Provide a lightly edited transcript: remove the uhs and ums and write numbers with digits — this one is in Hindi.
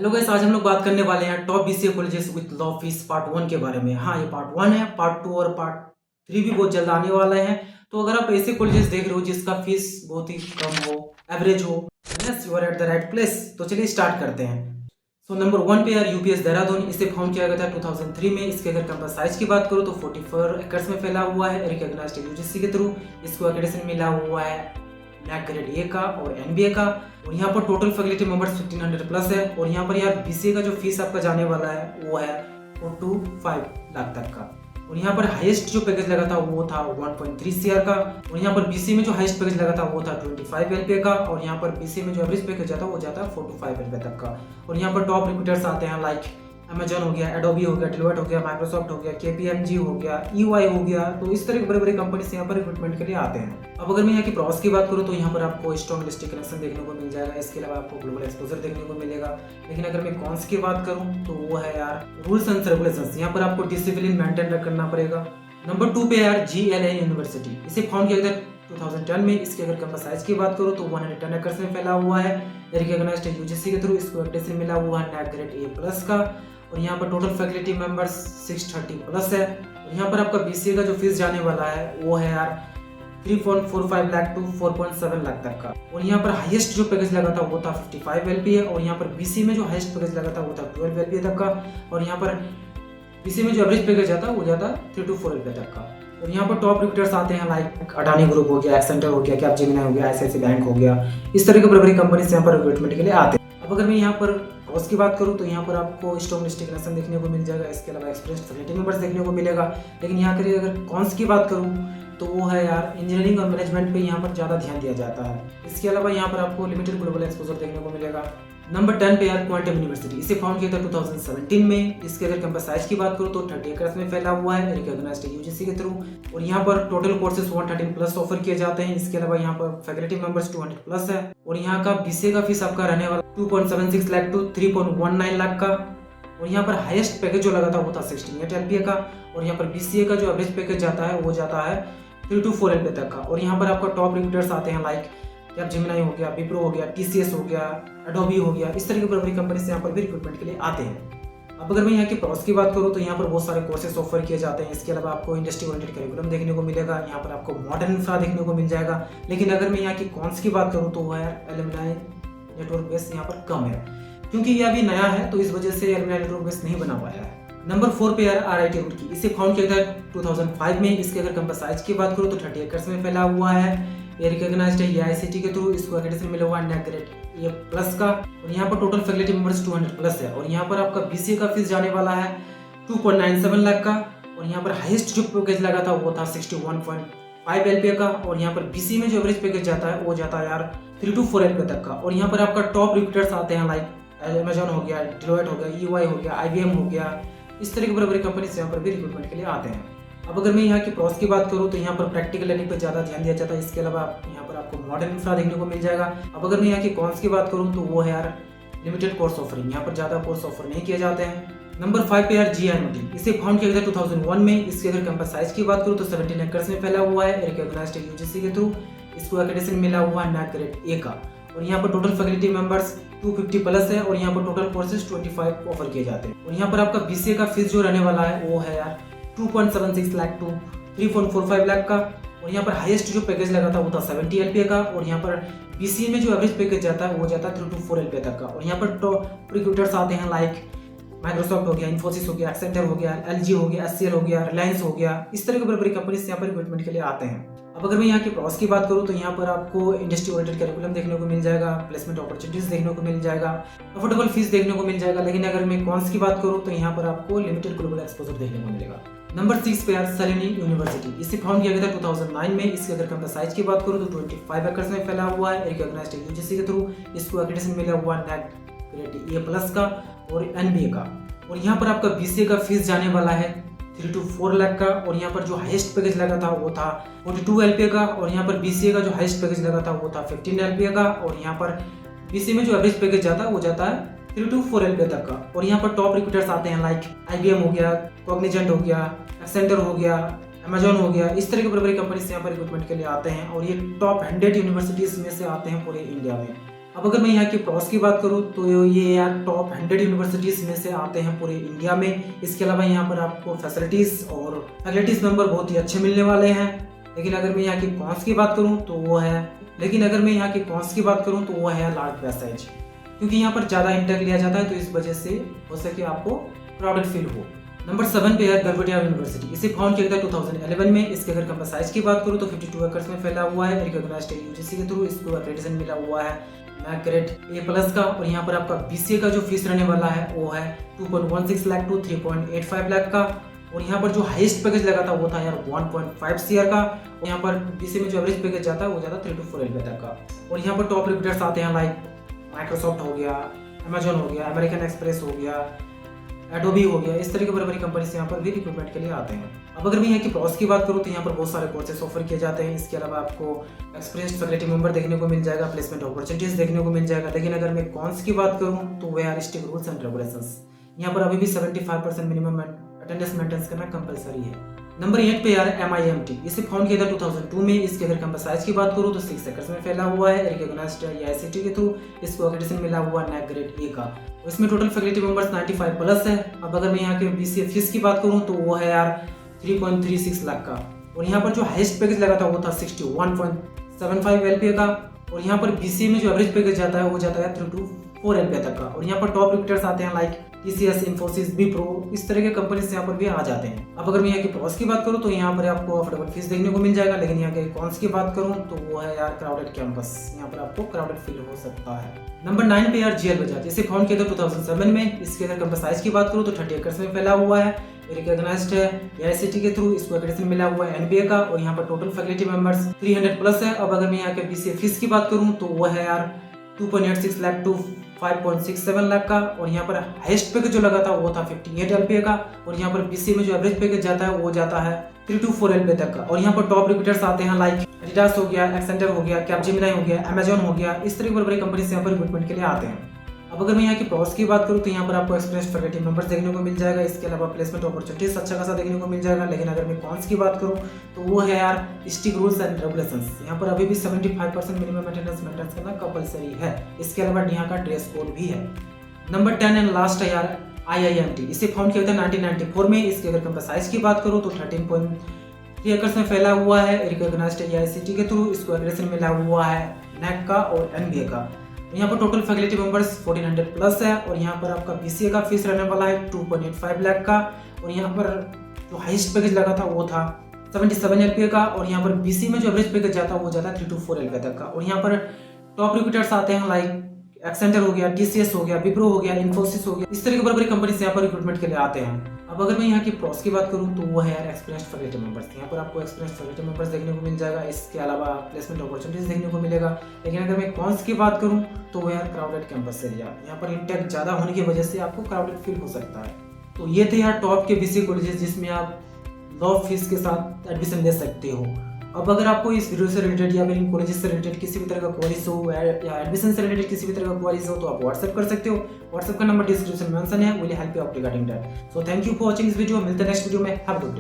हेलो गाइस, आज हम लोग बात करने वाले हैं top BCA colleges with low fees part 1 के बारे में। हाँ, ये पार्ट 1 है, पार्ट 2 और पार्ट 3 भी बहुत जल्द आने वाले हैं। तो अगर आप ऐसे कॉलेजेस देख रहे हो जिसका फीस बहुत ही कम हो, एवरेज हो, yes you are at the right place. तो चलिए स्टार्ट करते हैं। सो नंबर 1 पे यार यूपीएस देहरादून, इसे फाउंड किया गया था 2003 में। इसके अगर कैंपस साइज की बात करूँ तो 44 एकर्स में फैला हुआ है, रिकॉग्नाइज्ड यूजीसी के थ्रू। इसको एक्रेडिटेशन मिला हुआ है नैक ग्रेड ए का और एनबीए का। और यहाँ पर टोटल फैकल्टी मेंबर्स 1500 प्लस है। और यहाँ पर यार बीसीए का जो फीस आपका जाने वाला है वो है 4 to 5 लाख तक का। और यहाँ पर हाईएस्ट जो पैकेज लगा था वो था 1.3 सीआर का। और यहाँ पर बीसीए में जो हाईएस्ट पैकेज लगा था वो था 25 एलपीए का। और यहाँ पर बीसीए में जो एवरेज पैकेज जाता है वो जाता है 4 to 5 एलपीए तक का। और यहाँ पर टॉप रिक्रूटर्स आते हैं लाइक अमेजॉन हो गया, एडोबी हो गया, डेलोइट हो गया, माइक्रोसॉफ्ट हो गया, केपीएमजी हो गया, ईवाई हो गया। तो इस तरह के बड़े बड़े कंपनीज यहाँ पर रिक्रूटमेंट के लिए आते हैं। अब अगर मैं यहाँ की प्रॉस की बात करूँ तो यहाँ पर आपको स्ट्रॉन्ग लिस्टिक कनेक्शन देखने को मिल जाएगा। इसके अलावा आपको ग्लोबल एक्सपोजर देखने को मिलेगा। लेकिन अगर मैं कॉन्स की बात करूँ तो वो है यार रूल्स एंड रेगुलेशंस। यहाँ पर आपको डिसिप्लिन मेंटेन करना पड़ेगा। नंबर 2 पे यार GLA यूनिवर्सिटी, इसे फाउंड किया गया 2010 में। इसके अगर कैंपस साइज की बात करूँ तो 110 एकर्स में फैला हुआ है, रिकॉग्नाइज्ड यूजीसी के थ्रू। इसको एक्रेडिटेशन मिला हुआ है नैक ग्रेड ए प्लस का। और यहाँ पर टोटल फैकल्टी मेंबर्स 630 प्लस है। और यहाँ पर आपका बीसीए का जो फीस जाने वाला है वो है यार 3.45 लाख टू 4.7 लाख तक का। और यहाँ पर हाईएस्ट जो पैकेज लगा था वो था 55 एलपीए। और यहाँ पर बीसीए में जो हाईएस्ट पैकेज लगा था वो था 12 एलपीए तक का। और यहाँ पर बीसीए में जो एवरेज पैकेज जाता वो जाता 3 to 4 एलपीए तक का। और यहाँ पर टॉप रिक्रूटर्स आते हैं लाइक अडानी ग्रुप हो गया, एक्सेंटर हो गया, कैपजेमिनी हो गया, आईसीआईसीआई बैंक हो गया। इस तरह के बड़ी बड़ी कंपनीज यहाँ पर रिक्रूटमेंट के लिए आते हैं। अब अगर मैं यहाँ पर कॉस्ट की बात करूँ तो यहाँ पर आपको स्ट्रॉन्ग लिस्टिक कनेक्शन देखने को मिल जाएगा। इसके अलावा एक्सपीरियंस फैकल्टी मेंबर्स देखने को मिलेगा। लेकिन यहाँ करिए अगर कॉन्स की बात करूँ तो वो है यार इंजीनियरिंग और मैनेजमेंट पे यहाँ पर ज़्यादा ध्यान दिया जाता है। इसके अलावा यहाँ पर आपको लिमिटेड ग्लोबल एक्सपोजर देखने को मिलेगा। नंबर 10 पे यार क्वांटम यूनिवर्सिटी, इसे फाउंड किया था 2017 में। इसके अगर कैंपस साइज की बात करूँ तो 30 एकर्स में फैला हुआ है, रिकॉग्नाइज्ड यूजीसी के थ्रू। और यहाँ पर टोटल कोर्सेज 113 प्लस ऑफर किए जाते हैं। इसके अलावा यहाँ पर फैकल्टी मेंबर्स 200 प्लस है। और यहाँ का बीसीए का फीस आपका रहने वाला 2.76 लाख टू 3.19 लाख का। और यहाँ पर हाईएस्ट पैकेज जो लगा था वो था 68 एलपीए का। और यहाँ पर बीसीए का जो एवरेज पैकेज जाता है वो जाता है 3 to 4 एलपीए तक का। और यहाँ पर आपका टॉप रिक्रूटर्स आते हैं लाइक कैपजेमिनी हो गया, विप्रो हो गया, टीसीएस हो गया, एडोबी हो गया। इस तरह की बड़ी बड़ी कंपनी से यहाँ पर भी रिक्रूटमेंट के लिए आते हैं। अब अगर मैं यहाँ की प्रॉस की बात करूँ तो यहाँ पर बहुत सारे कोर्सेज ऑफर किए जाते हैं। इसके अलावा आपको इंडस्ट्री ओरिएंटेड करिकुलम देखने को मिलेगा। यहाँ पर आपको मॉडर्न इंफ्रा देखने को मिल जाएगा। लेकिन अगर मैं यहाँ की कॉन्स की बात करूँ तो वो है एलुमनाई नेटवर्क बेस यहाँ पर कम है, क्योंकि ये अभी नया है तो इस वजह से एलुमनाई नेटवर्क बेस नहीं बना पाया है। नंबर 4 पे यार आरआईटी रुड़की, इसे फाउंड किया था 2005 में। इसके अगर कैंपस साइज की बात करूँ तो 30 एकर्स में फैला हुआ है, ये रिकॉग्नाइज्ड है एआईसीटी के थ्रू। इसको एक्रेडिटेशन मिला हुआ है नैक ग्रेड ए प्लस का। और यहाँ पर टोटल फैकल्टी मेंबर्स 200 प्लस है। और यहाँ पर आपका बीसीए का फीस जाने वाला है 2.97 लाख का। और यहाँ पर हाईएस्ट जो पैकेज लगा था वो था 61.5 एलपीए का। और यहाँ पर बीसीए में जो एवरेज पैकेज जाता है वो जाता है यार 3 to 4 एलपीए तक का। और यहाँ पर आपका टॉप रिक्रूटर्स आते हैं लाइक अमेजॉन हो गया, डेलोइट हो गया, ईवाई हो गया, आईबीएम हो गया। इस तरह के बड़े बड़े कंपनीज यहाँ पर भी रिक्रूटमेंट के लिए आते हैं। अब अगर मैं यहाँ की प्रॉस की बात करूँ तो यहाँ पर प्रैक्टिकल लर्निंग पर ज़्यादा ध्यान दिया जाता है। इसके अलावा यहाँ पर आपको मॉडर्न इंफ्रा देखने को मिल जाएगा। अब अगर मैं यहाँ की कॉन्स की बात करूँ तो वो है यार लिमिटेड कोर्स ऑफरिंग, यहाँ पर ज़्यादा कोर्स ऑफर नहीं किए जाते हैं। नंबर 5 पे यार जीआईएमटी, इसे फाउंड किया गया 2001 में। इसके अगर कैंपस साइज की बात करूँ तो 17 एकर्स में फैला हुआ है, रिकॉग्नाइज्ड यूजीसी के थ्रू। इसको एक्रेडिटेशन मिला हुआ है नैक ग्रेड ए का। और यहाँ पर टोटल फैकल्टी मेंबर्स 250 प्लस है। और यहाँ पर टोटल कोर्सेज 25 ऑफर किए जाते हैं। और यहाँ पर आपका बीसीए का फीस जो रहने वाला है वो है यार 2.76 लाख टू 3.45 लाख का। और यहाँ पर हाईएस्ट जो पैकेज लगा था वो था 70 एलपीए का। और यहाँ पर बीसीए में जो एवरेज पैकेज जाता है वो जाता है 3 to 4 एलपीए तक का। और यहाँ पर टॉप रिक्रूटर्स आते हैं लाइक माइक्रोसॉफ्ट हो गया, इन्फोसिस हो गया, एक्सेंटर हो गया, एलजी हो गया, एचसीएल हो गया, रिलायंस हो गया। इस तरह की बड़ी बड़ी कंपनीज यहाँ पर रिक्रूटमेंट के लिए आते हैं। अब अगर मैं यहाँ की प्रॉस की बात करूँ तो यहाँ पर आपको इंडस्ट्री ओरिएंटेड करिकुलम देखने को मिल जाएगा, प्लेसमेंट अपॉर्चुनिटीज देखने को मिल जाएगा, अफोर्डेबल फीस देखने को मिल जाएगा। लेकिन अगर मैं कॉन्स की बात करूँ तो यहाँ पर आपको लिमिटेड ग्लोबल एक्सपोजर देखने को मिलेगा। नंबर 6 पे यार सलेनी यूनिवर्सिटी, इसे फाउंड किया गया था 2009 में। इसके अगर कैंपस साइज की बात करूँ तो 25 एकर्स में फैला हुआ है, रिकॉग्नाइज्ड यूजीसी के थ्रू। इसको एक्रेडिटेशन मिला हुआ नैक ग्रेड ए प्लस का और एनबीए का। और यहाँ पर आपका बीसीए का फीस जाने वाला है 3 to 4 लाख का। और यहाँ पर जो हाईएस्ट पैकेज लगा था वो था 42 एलपीए का। और यहाँ पर बीसीए का जो हाईएस्ट पैकेज लगा था वो था 15 एलपीए का। और यहाँ पर बीसीए में जो एवरेज पैकेज जाता है वो जाता है 3 to 4 एलपीए तक का। और यहाँ पर टॉप रिक्रूटर्स आते हैं लाइक आईबीएम हो गया, कॉग्निजेंट हो गया, एक्सेंटर हो गया, अमेजॉन हो गया। इस तरह की बड़ी बड़ी कंपनी से यहाँ पर रिक्रूटमेंट के लिए आते हैं। और ये टॉप 100 यूनिवर्सिटीज में से आते हैं पूरे इंडिया में। अब अगर मैं यहाँ की प्रॉस की बात करूँ तो ये यार टॉप 100 यूनिवर्सिटीज़ में से आते हैं पूरे इंडिया में। इसके अलावा यहाँ पर आपको फैसिलिटीज़ और फैकल्टीज़ मेंबर बहुत ही अच्छे मिलने वाले हैं। लेकिन अगर मैं यहाँ की कॉन्स की बात करूँ तो वो है लार्ज पैसेज, क्योंकि यहाँ पर ज़्यादा इंटेक लिया जाता है तो इस वजह से हो सके आपको क्राउडेड फील हो। नंबर 7 पे है गलगोटिया यूनिवर्सिटी। इसे फाउंड किया गया 2011 में। इसके अगर कैंपस साइज की बात करूँ तो 52 एकड़ में फैला हुआ है। रिकॉग्नाइज्ड यूजीसी के थ्रू इसको एक्रेडिटेशन मिला हुआ है NAC ग्रेड A+ का। और यहाँ पर आपका BCA का जो फीस रहने वाला है वो है 2.16 लाख टू 3.85 लाख का। और यहाँ पर जो हाईएस्ट पैकेज लगा था वो था यार 1.5 CR का। और यहाँ पर BCA में जो एवरेज पैकेज जाता है वो जाता 3 to 4 LP तक का। और यहाँ पर टॉप रिक्रूटर्स आते हैं लाइक माइक्रोसॉफ्ट हो गया, अमेजोन हो गया, अमेरिकन एक्सप्रेस हो गया, एडोबी हो गया। इस तरह के बड़ी बड़ी कंपनीज यहाँ पर भी रिक्रूटमेंट के लिए आते हैं। अब अगर मैं यहाँ की प्रॉस की बात करूँ तो यहाँ पर बहुत सारे कोर्सेस ऑफर किए जाते हैं। इसके अलावा आपको एक्सपीरियंस्ड फैकल्टी मेंबर देखने को मिल जाएगा, प्लेसमेंट अपॉर्चुनिटीज देखने को मिल जाएगा। लेकिन अगर मैं कॉन्स की बात करूँ तो we are strict rules and regulations. यहाँ पर अभी भी 75% मिनिमम अटेंडेंस मेंटेन करना कंपलसरी है। नंबर 8 पे यार MIMT। इसे फाउंड किया था 2002 में। इसके अगर कैंपस साइज की बात करूँ तो 6 एकड़ में फैला हुआ है। रिकॉग्नाइज्ड AICTE के थ्रू इसको एक्रेडिटेशन मिला हुआ NAC ग्रेड A का। इसमें टोटल फैकल्टी मेंबर्स 95+ है। अब अगर मैं यहाँ के BCA फीस की बात करूँ तो वो है यार 3.36 लाख का। और यहाँ पर जो हाईएस्ट पैकेज लगा था वो था 61.75 LPA का। और यहाँ पर BCA में जो एवरेज पैकेज जाता है वो जाता है 3 to 4 LPA तक का। और यहाँ पर टॉप रिक्रूटर्स आते हैं लाइक TCS, इन्फोसिस, विप्रो, इस तरह के कंपनीज यहाँ पर भी आ जाते हैं। अब अगर मैं यहाँ की प्रॉस की बात करूँ तो यहाँ पर आपको अफोर्डेबल फीस देखने को मिल जाएगा। लेकिन यहाँ के कॉन्स की बात करूँ तो वो है यार क्राउडेड कैंपस। यहाँ पर आपको क्राउडेड फील हो सकता है। नंबर 9 पे यार GL बजाज। इसे फाउंड किया था 2007 में। इसके अगर कैंपस साइज की बात करूँ तो 30 एकड़ में फैला हुआ है। रिकॉग्नाइज्ड है AICTE के थ्रू इसको एक्रेडिटेशन मिला हुआ है NBA का। और यहाँ पर टोटल फैकल्टी मेंबर्स 300+ है। अब अगर मैं यहाँ के BCA फीस की बात करूँ तो वो है यार 2.86 लाख टू 5.67 लाख का। और यहाँ पर हाईएस्ट पैकेज जो लगा था वो था 58 LPA का। और यहाँ पर BCA में जो एवरेज पैकेज जाता है वो जाता है 3 to 4 LPA तक का। और यहाँ पर टॉप रिक्रूटर्स आते हैं लाइक एडिडास हो गया, एक्सेंटर हो गया, कैपजेमिनी हो गया, अमेजोन हो गया। इस तरह की बड़ी बड़ी कंपनीज यहाँ पर रिक्रूटमेंट के लिए आते हैं। अब अगर मैं यहाँ की प्रॉस की बात करूँ तो यहाँ पर आपको एक्सपीरियंस्ड फैकल्टी मेंबर्स देखने को मिल जाएगा। इसके अलावा प्लेसमेंट अपॉर्चुनिटीज अच्छा खासा देखने को मिल जाएगा। लेकिन अगर मैं कॉन्स की बात करूँ तो वो है यार स्ट्रिक्ट रूल्स एंड रेगुलेशंस। यहाँ पर अभी भी 75% मिनिमम अटेंडेंस मेंटेन करना कंपलसरी है। इसके अलावा यहाँ का ड्रेस कोड भी है। नंबर 10 एंड लास्ट है यार IIMT। इसे फाउंड किया था 1994 में। इसके अगर कैंपस साइज की बात करूँ तो 13.3 एकड़ में फैला हुआ है। रिकॉग्नाइज्ड AICTE के थ्रू इसको एक्रेडिटेशन मिला हुआ है NAC का और NBA का। यहाँ पर टोटल फैकल्टी मेंबर्स 1400+ है। और यहाँ पर आपका BCA का फीस रहने वाला है 2.85 लाख का। और यहाँ पर जो हाईएस्ट पैकेज लगा था वो था 77 LPA का। और यहाँ पर BCA में जो एवरेज पैकेज जाता है वो जाता है 3 to 4 LPA तक का। और यहाँ पर टॉप रिक्रूटर्स आते हैं लाइक एक्सेंटर हो गया, TCS हो गया, विप्रो हो गया, इन्फोसिस हो गया। इस तरह की बड़ी बड़ी कंपनीज यहाँ पर रिक्रूटमेंट के लिए आते हैं। अब अगर मैं यहाँ की प्रॉस की बात करूँ तो वो है यार एक्सपीरियंस्ड फैकल्टी मेंबर्स। यहाँ पर आपको एक्सपीरियंस्ड फैकल्टी मेंबर्स देखने को मिल जाएगा। इसके अलावा प्लेसमेंट अपॉर्चुनिटीज देखने को मिलेगा। लेकिन अगर मैं कॉन्स की बात करूँ तो वो यार क्राउडेड कैंपस एरिया। यहाँ पर इंटेक ज़्यादा होने की वजह से आपको क्राउडेड फील हो सकता है। तो ये थे यार टॉप के BCA कॉलेजेस जिसमें आप लो फीस के साथ एडमिशन ले सकते हो। अब अगर आपको इस वीडियो से रिलेटेड या फिर इन कॉलेजेस से रिलेटेड किसी भी तरह का क्वेरीज हो या एडमिशन से रिलेटेड किसी भी तरह का क्वेरीज हो तो आप व्हाट्सएप कर सकते हो। व्हाट्सएप का नंबर डिस्क्रिप्शन में मेंशन है। Will help you out regarding that. So thank you for watching this video. मिलते हैं नेक्स्ट वीडियो में। Have a good day.